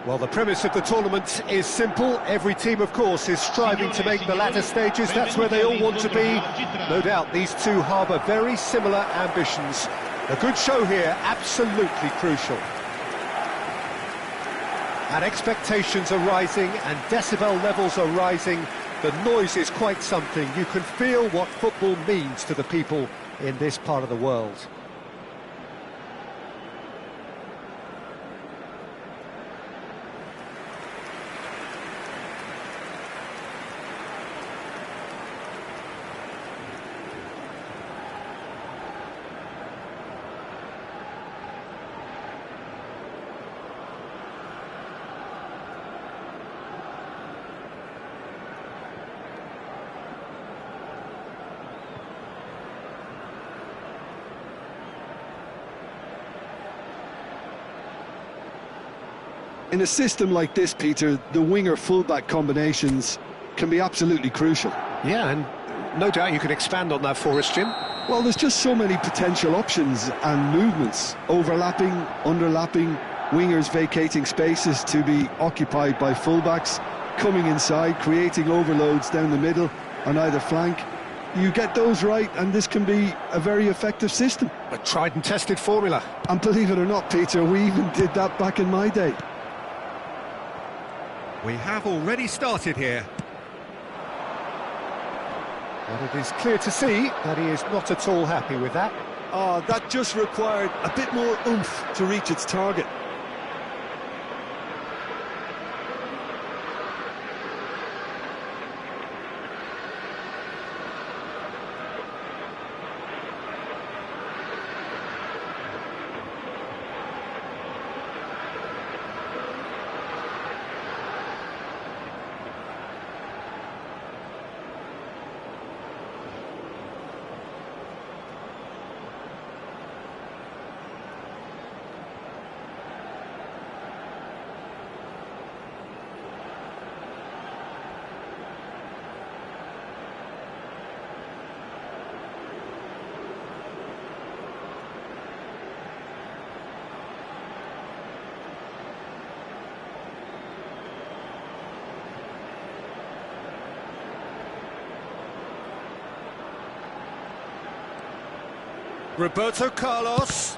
Well, the premise of the tournament is simple. Every team, of course, is striving to make the latter stages. That's where they all want to be. No doubt these two harbour very similar ambitions. A good show here, absolutely crucial. And expectations are rising and decibel levels are rising. The noise is quite something. You can feel what football means to the people in this part of the world. In a system like this, Peter, the winger-fullback combinations can be absolutely crucial. Yeah, and no doubt you can expand on that for us, Jim. Well, there's just so many potential options and movements. Overlapping, underlapping, wingers vacating spaces to be occupied by fullbacks, coming inside, creating overloads down the middle on either flank. You get those right, and this can be a very effective system. A tried and tested formula. And believe it or not, Peter, we even did that back in my day. We have already started here. And it is clear to see that he is not at all happy with that. Oh, that just required a bit more oomph to reach its target. Roberto Carlos.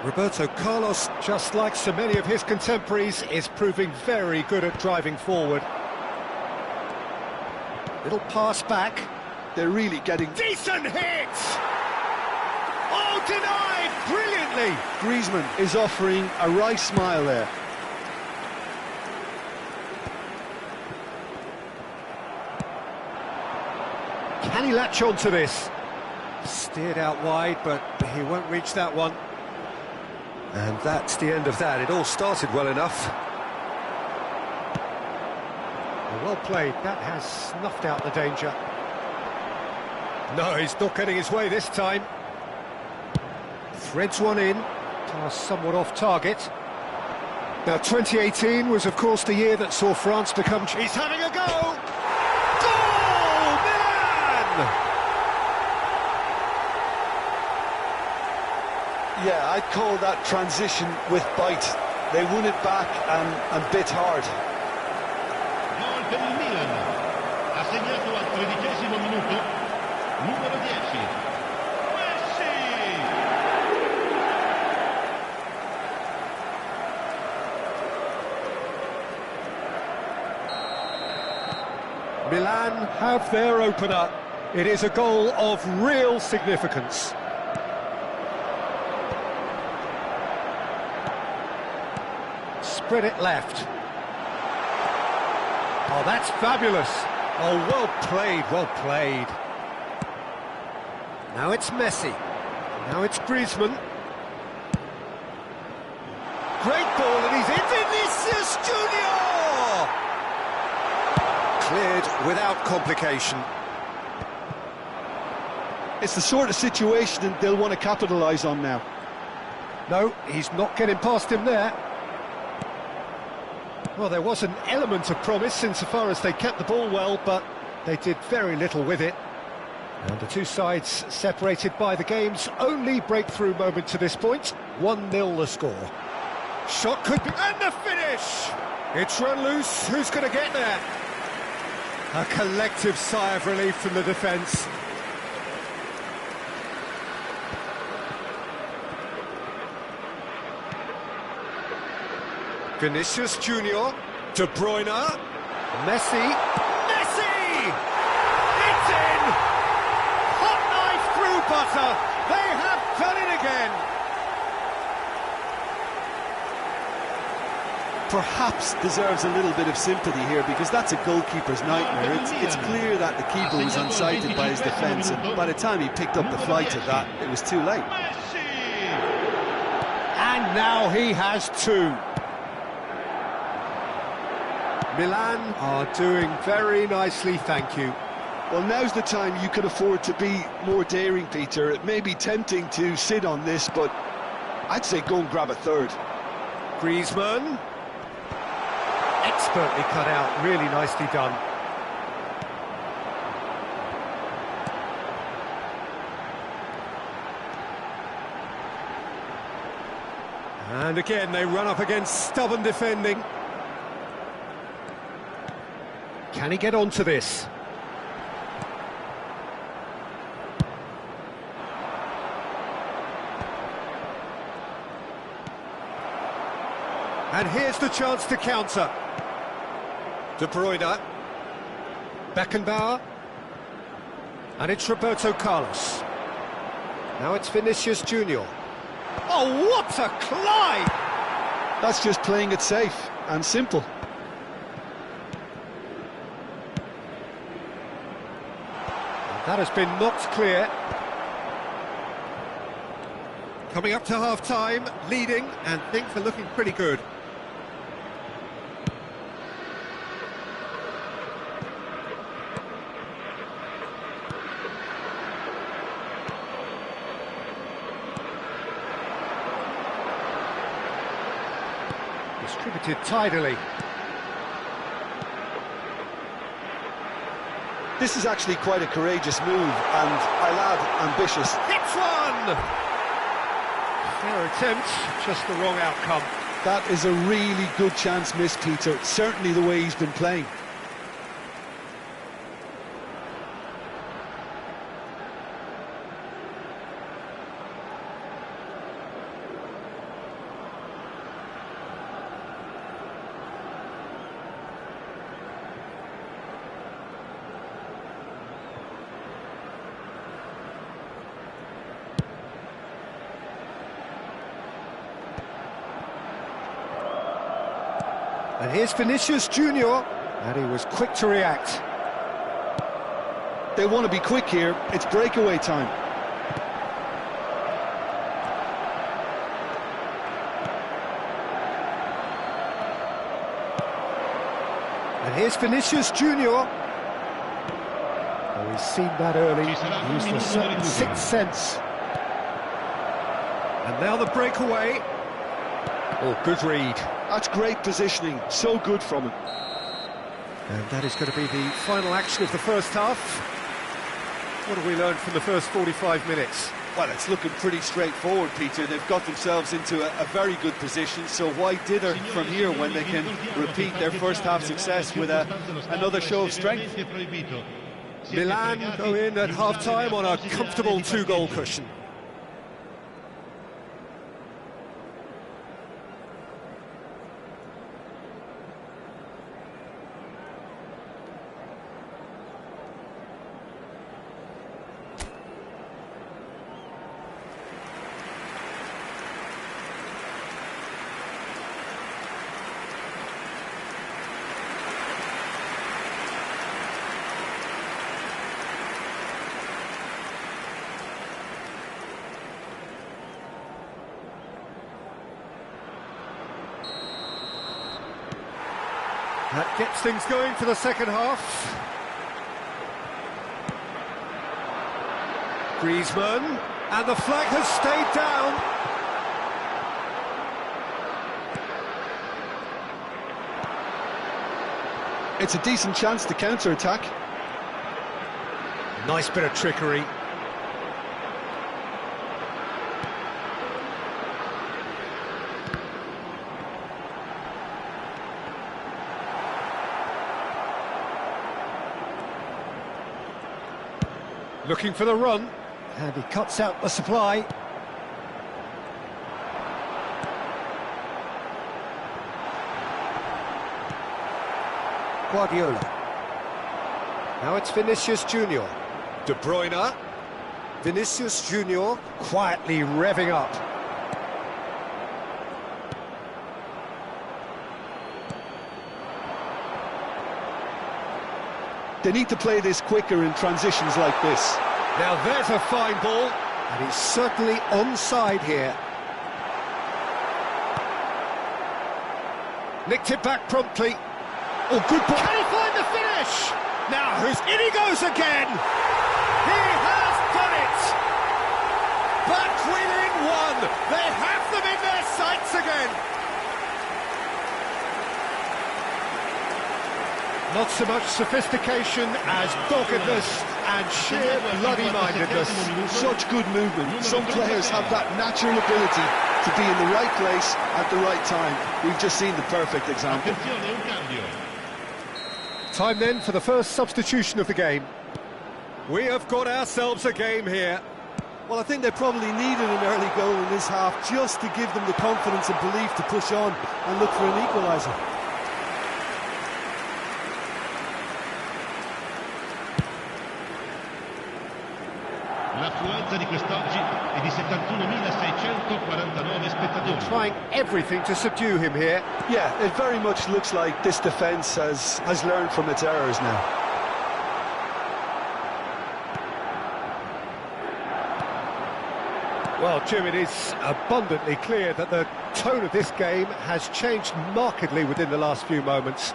Roberto Carlos, just like so many of his contemporaries, is proving very good at driving forward. Little pass back. They're really getting... Decent hit! Oh, denied brilliantly! Griezmann is offering a right smile there. Can he latch on to this? Steered out wide, but he won't reach that one. And that's the end of that. It all started well enough. Well played. That has snuffed out the danger. No, he's not getting his way this time. Threads one in. Pass somewhat off target. Now, 2018 was, of course, the year that saw France become... He's having a go! Yeah, I'd call that transition with bite. They won it back and bit hard. Gol per il Milan. Ha segnato al 13° minuto. Numero 10. Messi! Milan have their opener. It is a goal of real significance. Spread it left. Oh, that's fabulous. Oh, well played, well played. Now it's Messi. Now it's Griezmann. Great ball, and he's in. Vinicius Junior! Cleared without complication. It's the sort of situation that they'll want to capitalise on now. No, he's not getting past him there. Well, there was an element of promise insofar as they kept the ball well, but they did very little with it. And the two sides separated by the game's only breakthrough moment to this point. 1-0 the score. Shot could be... And the finish! It's run loose. Who's going to get there? A collective sigh of relief from the defence. Vinicius Junior, De Bruyne, Messi, it's in! Hot knife through butter, they have done it again! Perhaps deserves a little bit of sympathy here, because that's a goalkeeper's nightmare. It's clear that the keeper was unsighted by his defence, and by the time he picked up the flight of that, it was too late. And now he has two. Milan are doing very nicely, thank you. Well, now's the time you can afford to be more daring, Peter. It may be tempting to sit on this, but I'd say go and grab a third. Griezmann. Expertly cut out, really nicely done. And again, they run up against stubborn defending. Can he get onto this? And here's the chance to counter. De Bruyne. Beckenbauer. And it's Roberto Carlos. Now it's Vinicius Junior. Oh, what a climb! That's just playing it safe and simple. That has been knocked clear. Coming up to half-time, leading, and things are looking pretty good. Distributed tidily. This is actually quite a courageous move, and I'll add, ambitious. Hits one! Fair attempt, just the wrong outcome. That is a really good chance missed, Peter. Certainly the way he's been playing. And here's Vinicius Junior, and he was quick to react. They want to be quick here. It's breakaway time. And here's Vinicius Junior. Oh, he's seen that early, used a certain sixth sense. And now the breakaway. Oh, good read. That's great positioning, so good from him. And that is going to be the final action of the first half. What have we learned from the first 45 minutes? Well, it's looking pretty straightforward, Peter. They've got themselves into a very good position, so why dither from here when they can repeat their first half success with another show of strength? Milan go in at half-time on a comfortable two-goal cushion. That gets things going for the second half. Griezmann, and the flag has stayed down. It's a decent chance to counter-attack. Nice bit of trickery. Looking for the run, and he cuts out the supply. Guardiola. Now it's Vinicius Junior. De Bruyne. Vinicius Junior quietly revving up. They need to play this quicker in transitions like this. Now there's a fine ball, and he's certainly onside here. Nicked it back promptly. Oh, good ball. Can he find the finish? Now, in he goes again. He has done it. Back within one. They have them in their sights again. Not so much sophistication as doggedness and sheer bloody-mindedness. Such good movement. Some players have that natural ability to be in the right place at the right time. We've just seen the perfect example. Time then for the first substitution of the game. We have got ourselves a game here. Well, I think they probably needed an early goal in this half just to give them the confidence and belief to push on and look for an equaliser. L'affluenza di quest'oggi è di 71.649 spettatori. Trying everything to subdue him here. Yeah, it very much looks like this defence has learned from its errors now. Well, Jim, it is abundantly clear that the tone of this game has changed markedly within the last few moments.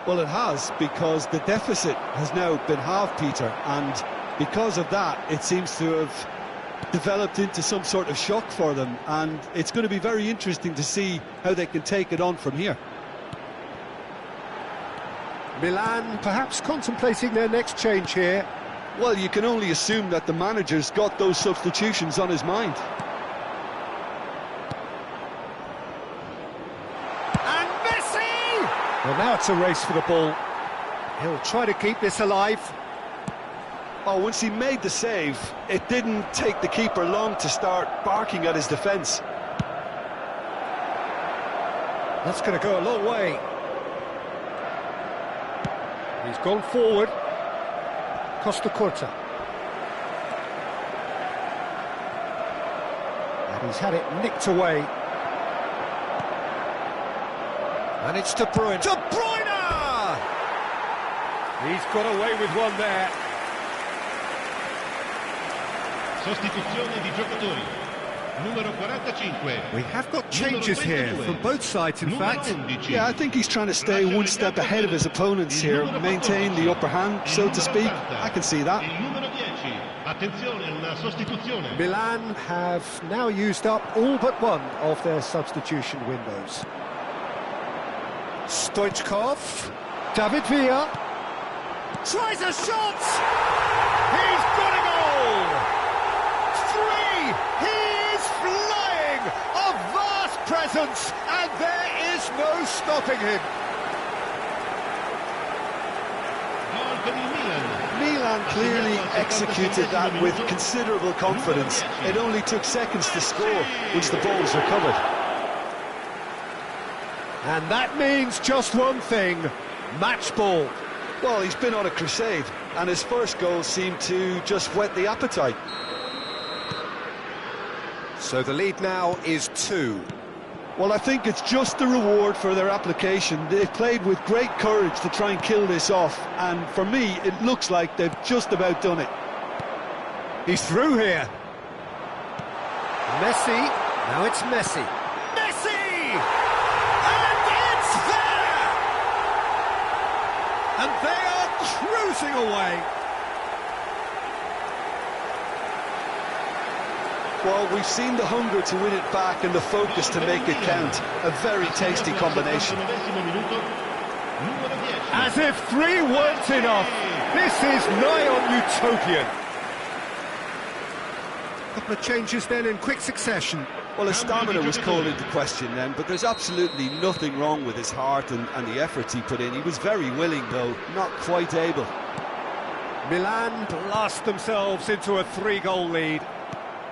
Well, it has, because the deficit has now been halved, Peter, and because of that, it seems to have developed into some sort of shock for them, and it's going to be very interesting to see how they can take it on from here. Milan perhaps contemplating their next change here. Well, you can only assume that the manager's got those substitutions on his mind. And Messi! Well, now it's a race for the ball. He'll try to keep this alive. Oh, once he made the save, it didn't take the keeper long to start barking at his defence. That's going to go a long way. He's gone forward. Costa Curta. And he's had it nicked away. And it's De Bruyne. De Bruyne! He's got away with one there. Sostituzione di giocatori. Numero 45. We have got changes here from both sides, in fact. Yeah, I think he's trying to stay one step ahead of his opponents here, maintain the upper hand, so to speak. I can see that. Attenzione, una sostituzione. Milan have now used up all but one of their substitution windows. Stoichkov. David Villa. Tries a shot! He's got a goal! He is flying! A vast presence, and there is no stopping him. Milan clearly executed that with considerable confidence. It only took seconds to score once the ball was recovered. And that means just one thing, match ball. Well, he's been on a crusade, and his first goal seemed to just whet the appetite. So the lead now is 2. Well, I think it's just the reward for their application. They've played with great courage to try and kill this off, and for me, it looks like they've just about done it. He's through here. Messi, now it's Messi. Messi! And it's there! And they are cruising away. Well, we've seen the hunger to win it back and the focus to make it count. A very tasty combination. As if 3 weren't enough. This is nigh on utopian. A couple of changes then in quick succession. Well, his stamina was called into question then, but there's absolutely nothing wrong with his heart and the efforts he put in. He was very willing, though, not quite able. Milan blast themselves into a 3-goal lead.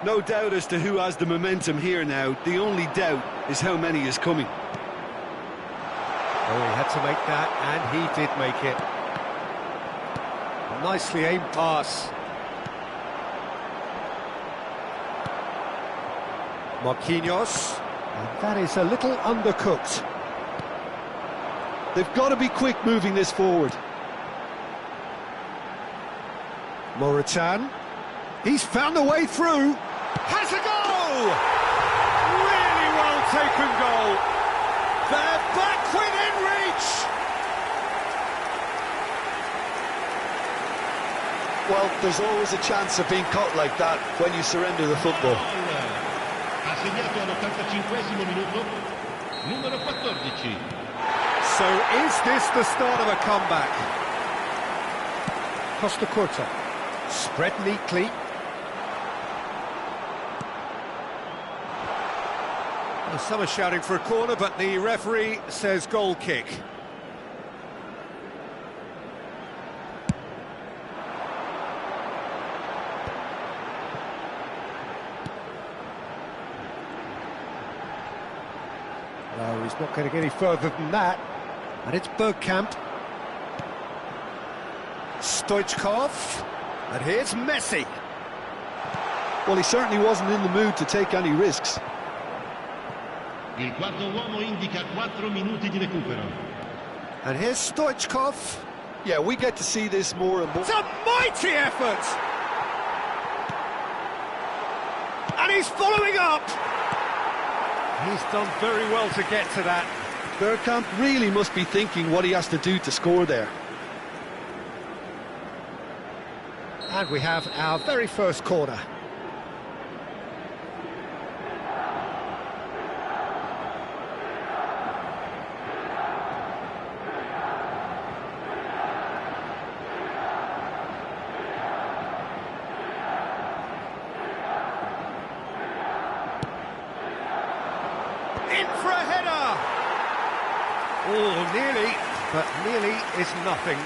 No doubt as to who has the momentum here now. The only doubt is how many is coming. Oh, he had to make that, and he did make it. A nicely aimed pass. Marquinhos. And that is a little undercooked. They've got to be quick moving this forward. Moritan. He's found a way through. Has a goal! Really well taken goal. They're back within reach. Well, there's always a chance of being caught like that when you surrender the football. Ha segnato all'85esimo minuto, numero 14. So is this the start of a comeback? Costa Curta. Spread neatly. Well, some are shouting for a corner, but the referee says goal kick. No, he's not going to get any further than that. And it's Bergkamp. Stoichkov. And here's Messi. Well, he certainly wasn't in the mood to take any risks. Il quarto uomo indica 4 minuti di recupero. And here's Stoichkov. Yeah, we get to see this more and more. It's a mighty effort! And he's following up! He's done very well to get to that. Bergkamp really must be thinking what he has to do to score there. And we have our very first corner. In for a header! Oh, nearly, but nearly is nothing.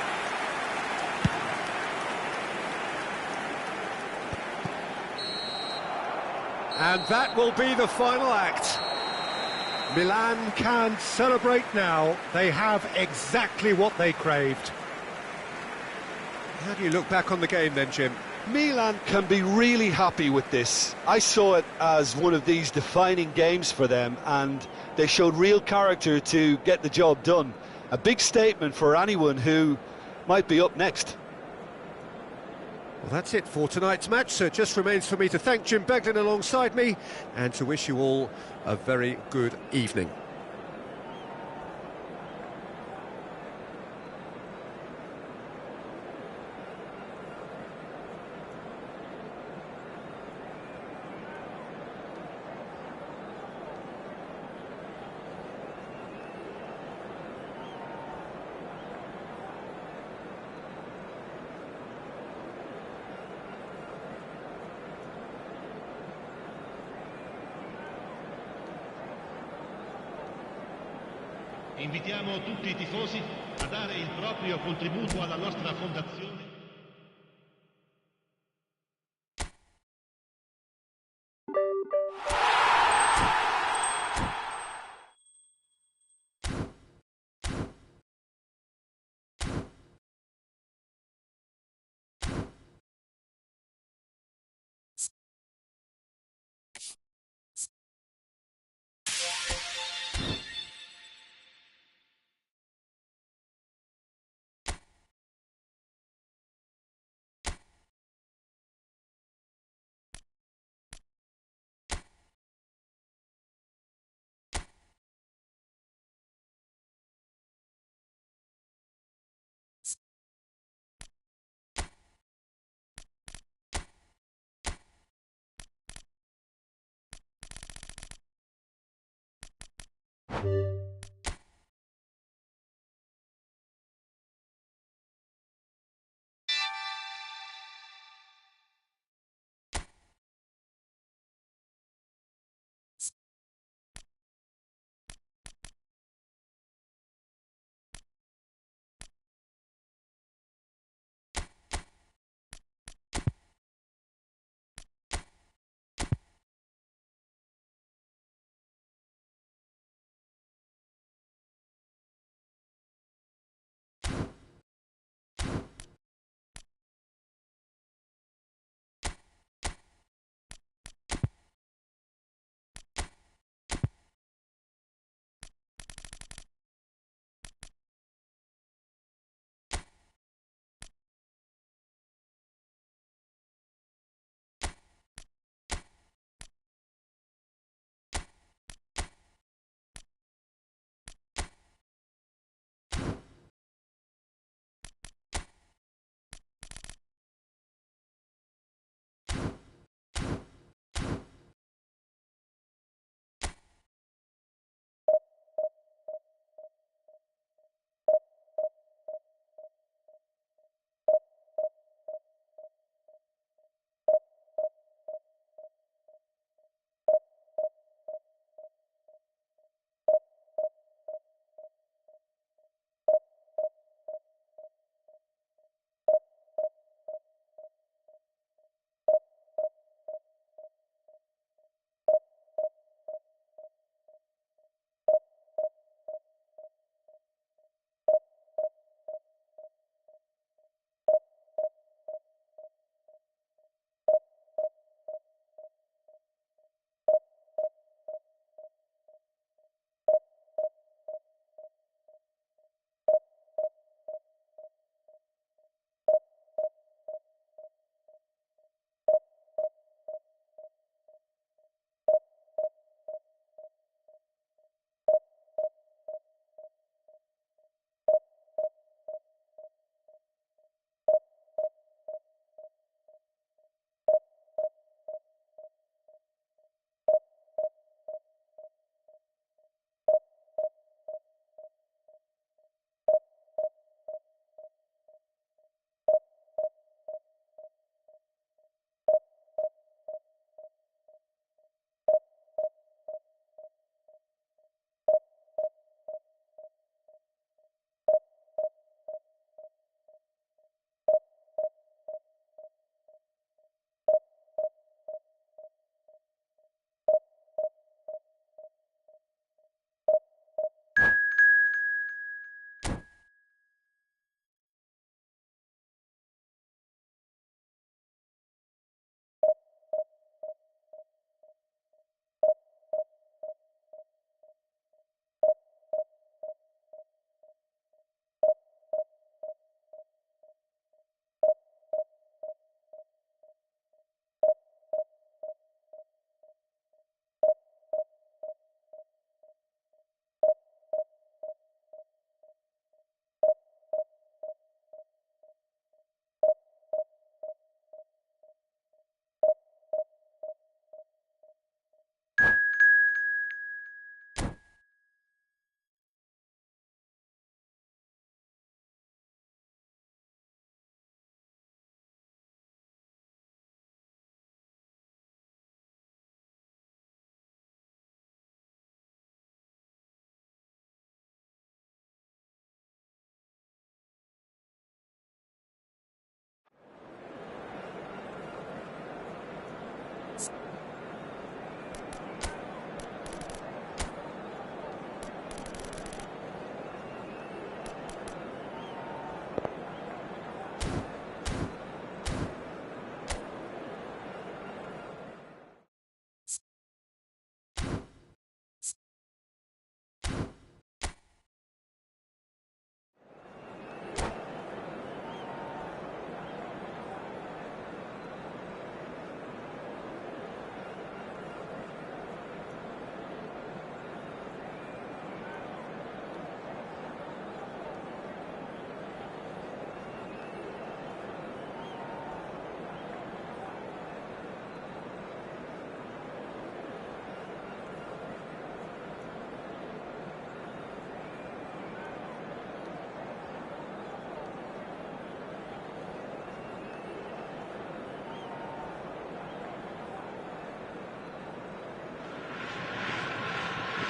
And that will be the final act. Milan can celebrate now. They have exactly what they craved. How do you look back on the game then, Jim? Milan can be really happy with this. I saw it as one of these defining games for them, and they showed real character to get the job done. A big statement for anyone who might be up next. Well, that's it for tonight's match, so it just remains for me to thank Jim Beglin alongside me and to wish you all a very good evening. Invitiamo tutti i tifosi a dare il proprio contributo alla nostra fondazione.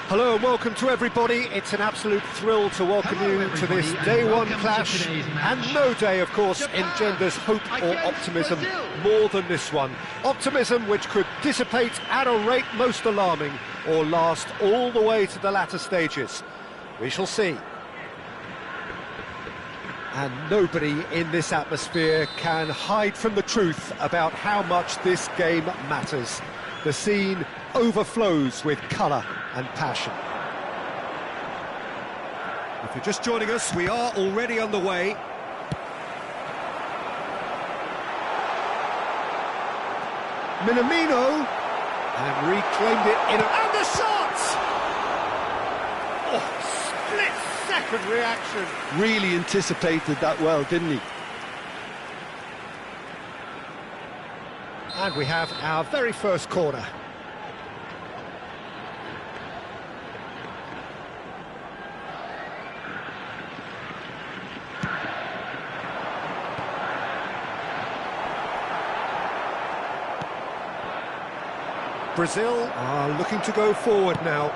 Hello and welcome to everybody. It's an absolute thrill to welcome you to this day one clash, and no day, of course, engenders hope or optimism more than this one. Optimism which could dissipate at a rate most alarming or last all the way to the latter stages. We shall see. And nobody in this atmosphere can hide from the truth about how much this game matters. The scene overflows with colour and passion. If you're just joining us, we are already underway. Minamino, and reclaimed it in and the shot! Oh, split-second reaction. Really anticipated that well, didn't he? And we have our very first corner. Brazil are looking to go forward now.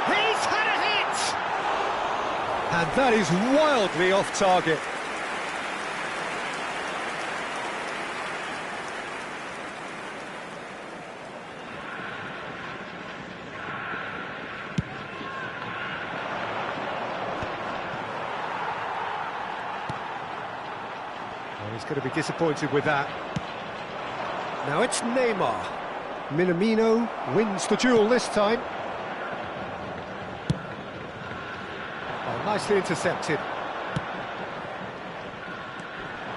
He's had a hit! And that is wildly off target. Well, he's going to be disappointed with that. Now it's Neymar. Minamino wins the duel this time. Oh, nicely intercepted.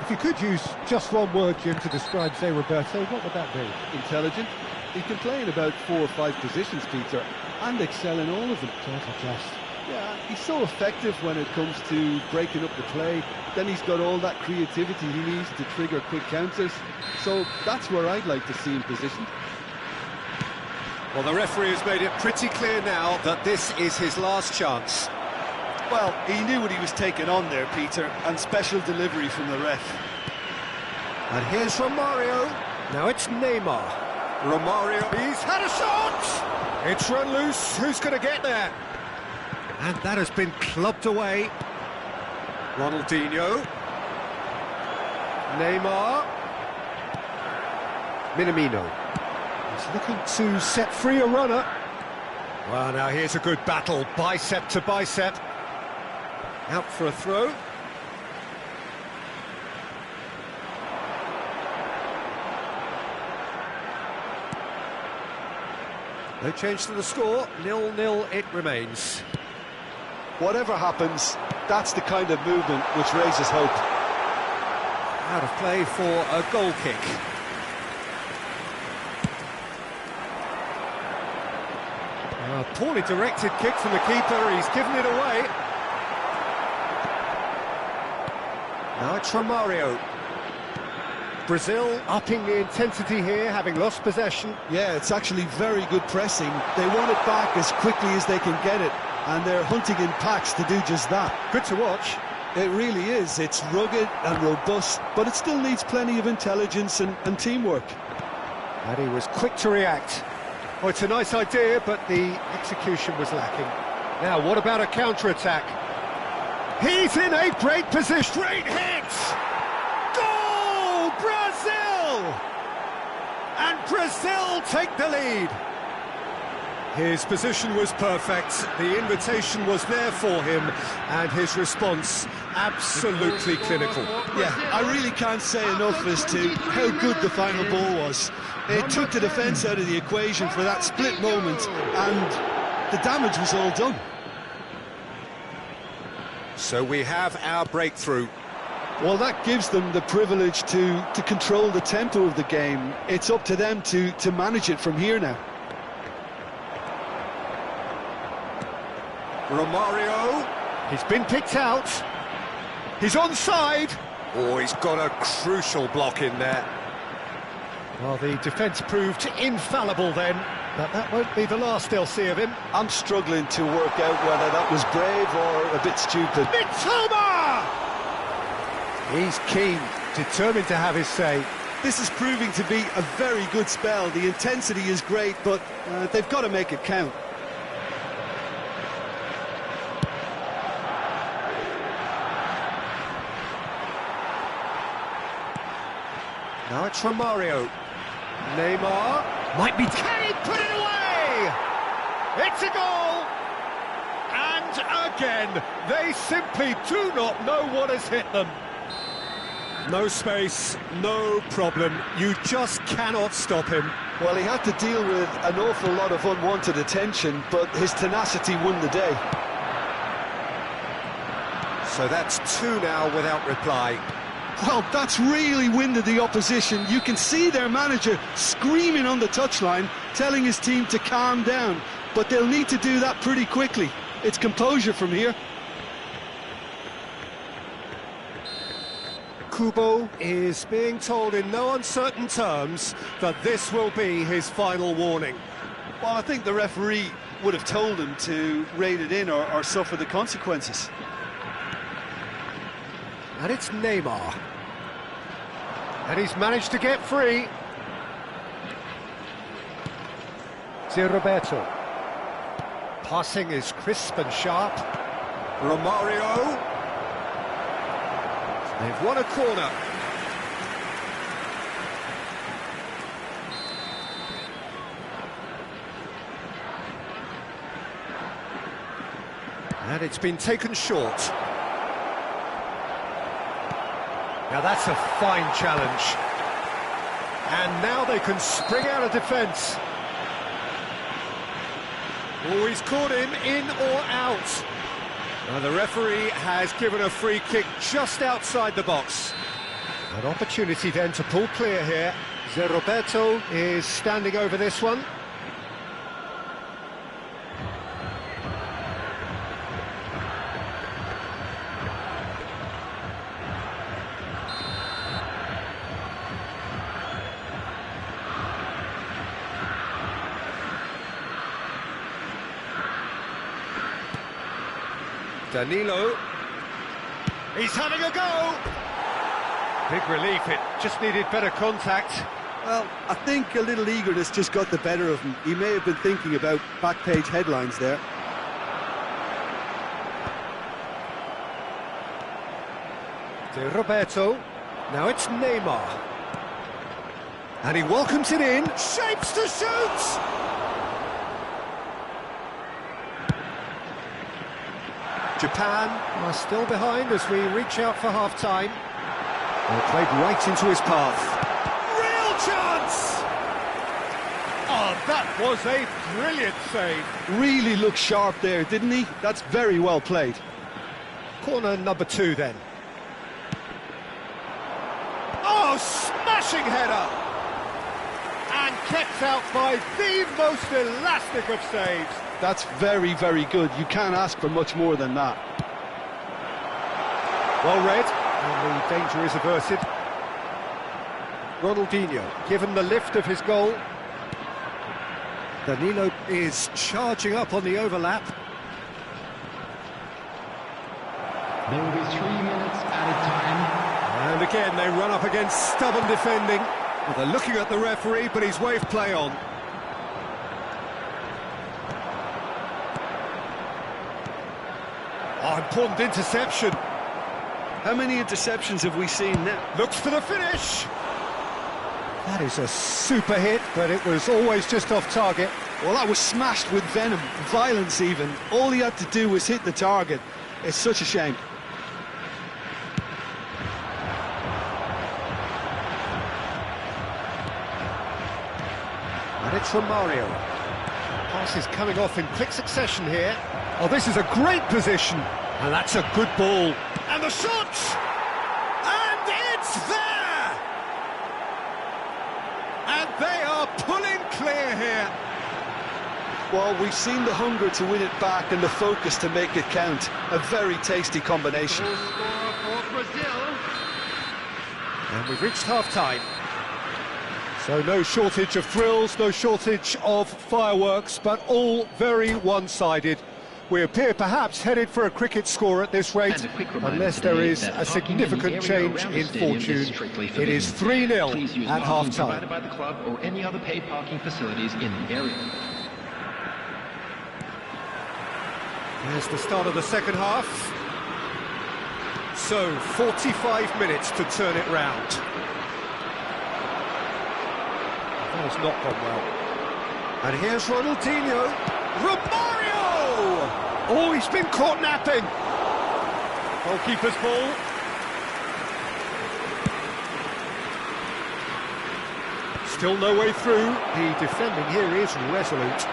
If you could use just one word, Jim, to describe, say, Roberto, what would that be? Intelligent. He can play in about 4 or 5 positions, Peter, and excel in all of them. Total class. Yeah, he's so effective when it comes to breaking up the play. Then he's got all that creativity he needs to trigger quick counters. So that's where I'd like to see him positioned. Well, the referee has made it pretty clear now that this is his last chance. Well, he knew what he was taking on there, Peter, and special delivery from the ref. And here's Romario. Now it's Neymar. Romario, he's had a shot! It's run loose, who's going to get there? And that has been clubbed away. Ronaldinho. Neymar. Minamino. He's looking to set free a runner. Well, now here's a good battle, bicep to bicep. Out for a throw. No change to the score, 0-0 it remains. Whatever happens, that's the kind of movement which raises hope. Out of play for a goal kick. A poorly directed kick from the keeper, he's given it away. Now it's Romario. Brazil upping the intensity here, having lost possession. Yeah, it's actually very good pressing. They want it back as quickly as they can get it, and they're hunting in packs to do just that. Good to watch. It really is. It's rugged and robust, but it still needs plenty of intelligence and teamwork. And he was quick to react. Oh, it's a nice idea, but the execution was lacking. Now, what about a counter-attack? He's in a great position. Great hit! Goal! Brazil! And Brazil take the lead. His position was perfect, the invitation was there for him, and his response absolutely clinical. Yeah, I really can't say enough as to how good the final ball was. It took the defence out of the equation for that split moment, and the damage was all done. So we have our breakthrough. Well, that gives them the privilege to control the tempo of the game. It's up to them to manage it from here now. Romario, he's been picked out, he's onside. Oh, he's got a crucial block in there. Well, the defence proved infallible then, but that won't be the last they'll see of him. I'm struggling to work out whether that was brave or a bit stupid. Mitoma! He's keen, determined to have his say. This is proving to be a very good spell. The intensity is great, but they've got to make it count. Now it's from Mario. Neymar might be... Can he put it away? It's a goal! And again, they simply do not know what has hit them. No space, no problem. You just cannot stop him. Well, he had to deal with an awful lot of unwanted attention, but his tenacity won the day. So that's 2 now without reply. Well, that's really winded the opposition. You can see their manager screaming on the touchline, telling his team to calm down. But they'll need to do that pretty quickly. It's composure from here. Kubo is being told in no uncertain terms that this will be his final warning. Well, I think the referee would have told him to rein it in or suffer the consequences. And it's Neymar. And he's managed to get free. Roberto. Passing is crisp and sharp. Romario. They've won a corner. And it's been taken short. Now that's a fine challenge. And now they can spring out of defence. Oh, he's caught him in or out. And the referee has given a free kick just outside the box. An opportunity then to pull clear here. Roberto is standing over this one. Danilo, he's having a go! Big relief, it just needed better contact. Well, I think a little eagerness just got the better of him. He may have been thinking about back-page headlines there. To Roberto, now it's Neymar. And he welcomes it in, shapes to shoot! Japan are still behind as we reach out for half-time. They played right into his path. Real chance! Oh, that was a brilliant save. Really looked sharp there, didn't he? That's very well played. Corner number 2 then. Oh, smashing header! And kept out by the most elastic of saves. That's very, very good. You can't ask for much more than that. Well read, and the danger is averted. Ronaldinho, given the lift of his goal. Danilo is charging up on the overlap. There will be 3 minutes added time. And again, they run up against stubborn defending. Well, they're looking at the referee, but he's waved play on. Oh, important interception. How many interceptions have we seen now? Looks for the finish. That is a super hit, but it was always just off target. Well, that was smashed with venom, violence even. All he had to do was hit the target. It's such a shame. And it's from Mario. Pass is coming off in quick succession here. Oh, this is a great position. And that's a good ball. And the shot! And it's there! And they are pulling clear here. Well, we've seen the hunger to win it back and the focus to make it count. A very tasty combination. And we've reached half-time. So no shortage of thrills, no shortage of fireworks, but all very one-sided. We appear perhaps headed for a cricket score at this rate, unless there is a significant change in fortune. It is 3-0 at half-time. Provided by the club or any other paid parking facilities in the area. Here's the start of the second half. So, 45 minutes to turn it round. That has not gone well. And here's Ronaldinho. Romario! Oh, he's been caught napping. Goalkeeper's ball. Still no way through. The defending here is resolute.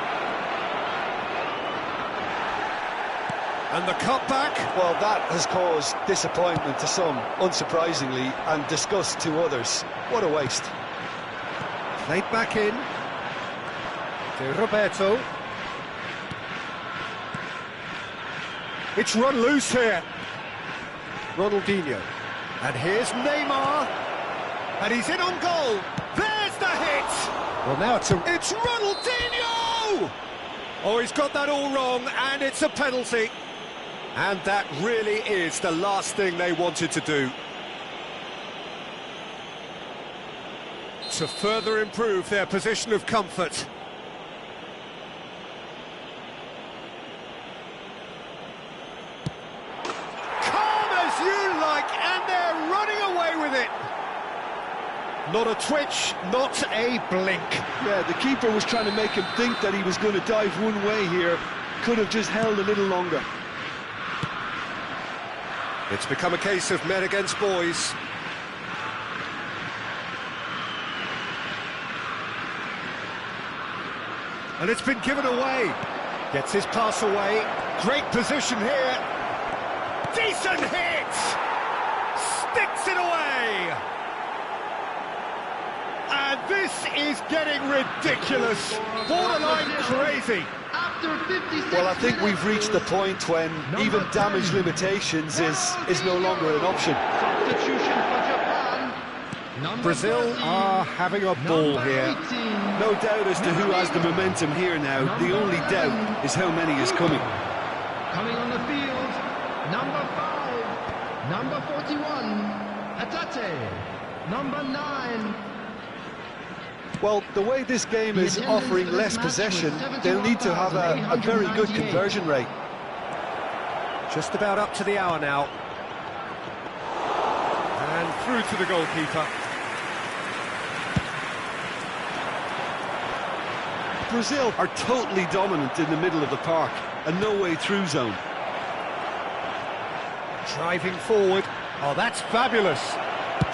And the cutback. Well, that has caused disappointment to some, unsurprisingly, and disgust to others. What a waste. Played back in. To Roberto. It's run loose here. Ronaldinho. And here's Neymar. And he's in on goal. There's the hit. Well, now it's Ronaldinho! Oh, he's got that all wrong, and it's a penalty. And that really is the last thing they wanted to do. To further improve their position of comfort. Calm as you like, and they're running away with it. Not a twitch, not a blink. Yeah, the keeper was trying to make him think that he was going to dive one way here. Could have just held a little longer. It's become a case of men against boys. And it's been given away. Gets his pass away. Great position here. Decent hit! Sticks it away! And this is getting ridiculous. Borderline crazy. Well, I think we've reached the point when even damage limitations is no longer an option. Brazil are having a ball here. No doubt as to who has the momentum here now. The only doubt is how many is coming. Coming on the field, number 5, number 41, Atate, number 9. Well, the way this game is offering less possession, they'll need to have a very good conversion rate. Just about up to the hour now. And through to the goalkeeper. Brazil are totally dominant in the middle of the park, a no-way through zone. Driving forward. Oh, that's fabulous.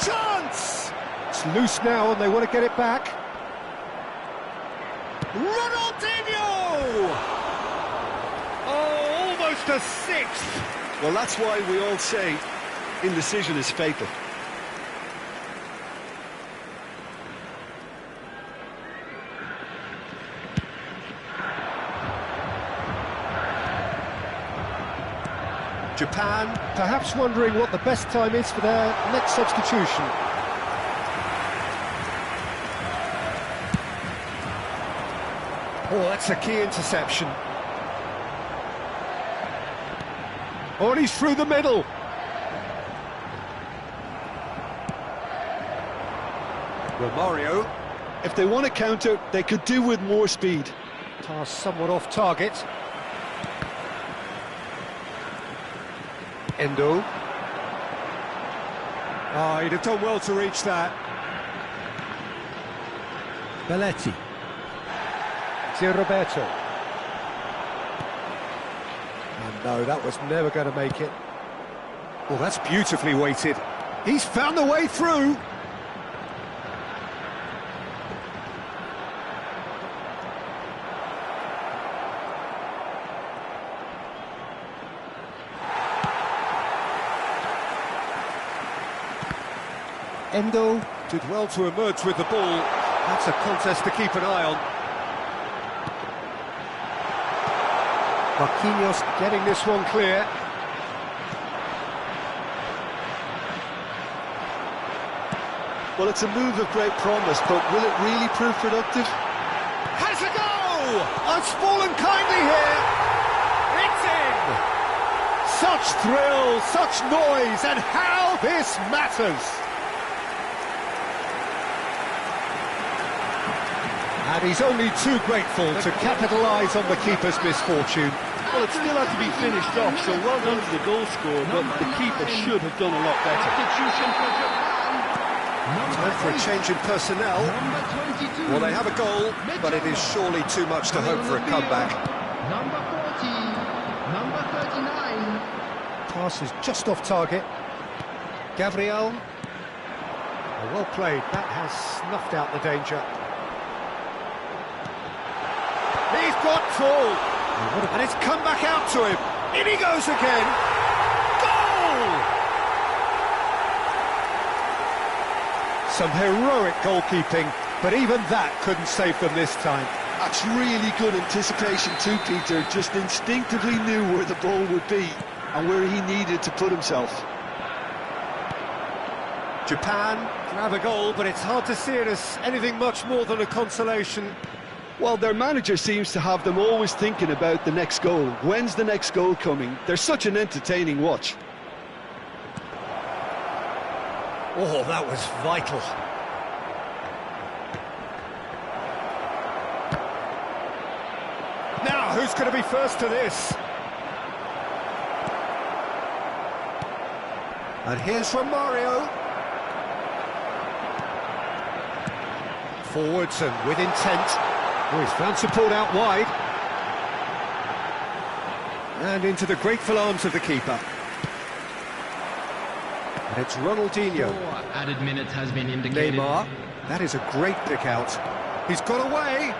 Chance! It's loose now and they want to get it back. Ronaldinho! Oh, almost a sixth. Well, that's why we all say indecision is fatal. Japan, perhaps wondering what the best time is for their next substitution. Oh, that's a key interception. Oh, and he's through the middle. Romario. If they want to counter, they could do with more speed. Pass somewhat off target. Endo. Oh, he'd have done well to reach that. Belletti. Roberto. And no, that was never going to make it. Well, that's beautifully weighted. He's found the way through. Endo did well to emerge with the ball. That's a contest to keep an eye on. Marquinhos getting this one clear. Well, it's a move of great promise, but will it really prove productive? Has a go! It's fallen kindly here. It's in! Such thrill, such noise, and how this matters! And he's only too grateful to capitalise on the keeper's misfortune. Well, it still had to be finished off, so well done to the goal scorer, but the keeper should have done a lot better. Time for a change in personnel. Well, they have a goal, but it is surely too much to hope for a comeback. Number 40, number 39. Pass is just off target. Gabriel. Oh, well played. That has snuffed out the danger. He's got tall. And it's come back out to him. In he goes again. Goal! Some heroic goalkeeping, but even that couldn't save them this time. That's really good anticipation too, Peter. Just instinctively knew where the ball would be and where he needed to put himself. Japan grab a goal, but it's hard to see it as anything much more than a consolation. Well, their manager seems to have them always thinking about the next goal. When's the next goal coming? They're such an entertaining watch. Oh, that was vital. Now, who's going to be first to this? And here's from Mario. Forwards and with intent. Oh, he's found support out wide. And into the grateful arms of the keeper. And it's Ronaldinho. 4 added minutes has been indicated. Neymar. That is a great pick out. He's got away.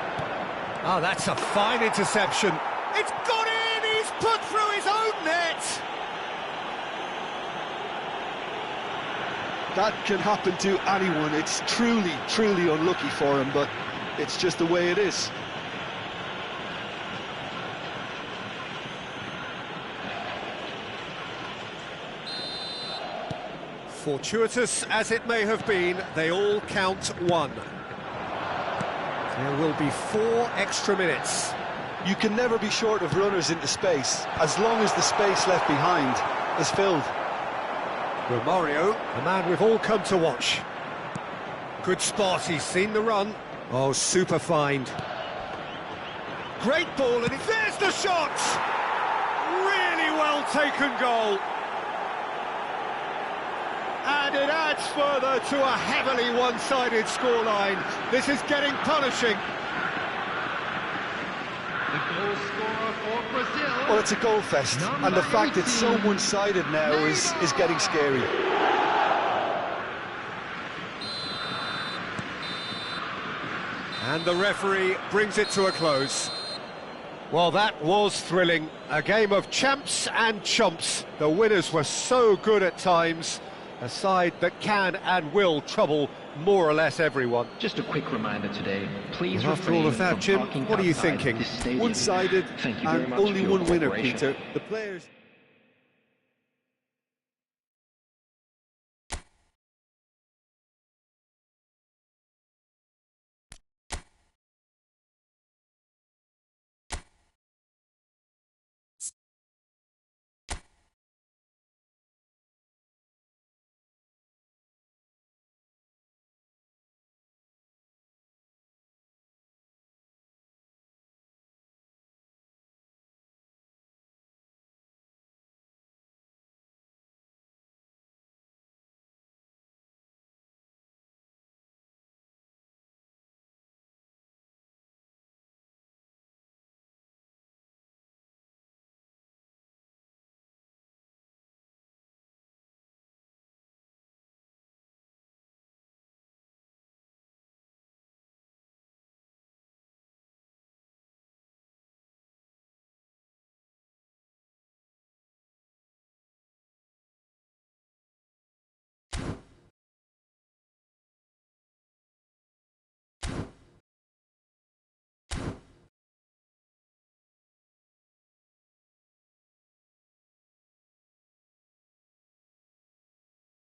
Oh, that's a fine interception. It's got in! He's put through his own net! That can happen to anyone. It's truly, truly unlucky for him, but it's just the way it is. Fortuitous as it may have been, they all count one. There will be 4 extra minutes. You can never be short of runners into space, as long as the space left behind is filled. Romario, the man we've all come to watch. Good spot, he's seen the run. Oh, super find. Great ball, and there's the shot! Really well taken goal. And it adds further to a heavily one-sided scoreline. This is getting punishing. The goal scorer for Brazil. Well, it's a goal fest, and the fact it's so one-sided now is getting scary. And the referee brings it to a close. Well, that was thrilling. A game of champs and chumps. The winners were so good at times. A side that can and will trouble more or less everyone. Just a quick reminder today, please. Well, after all of that, Jim, what are you thinking? One-sided and only one winner, Peter. The players...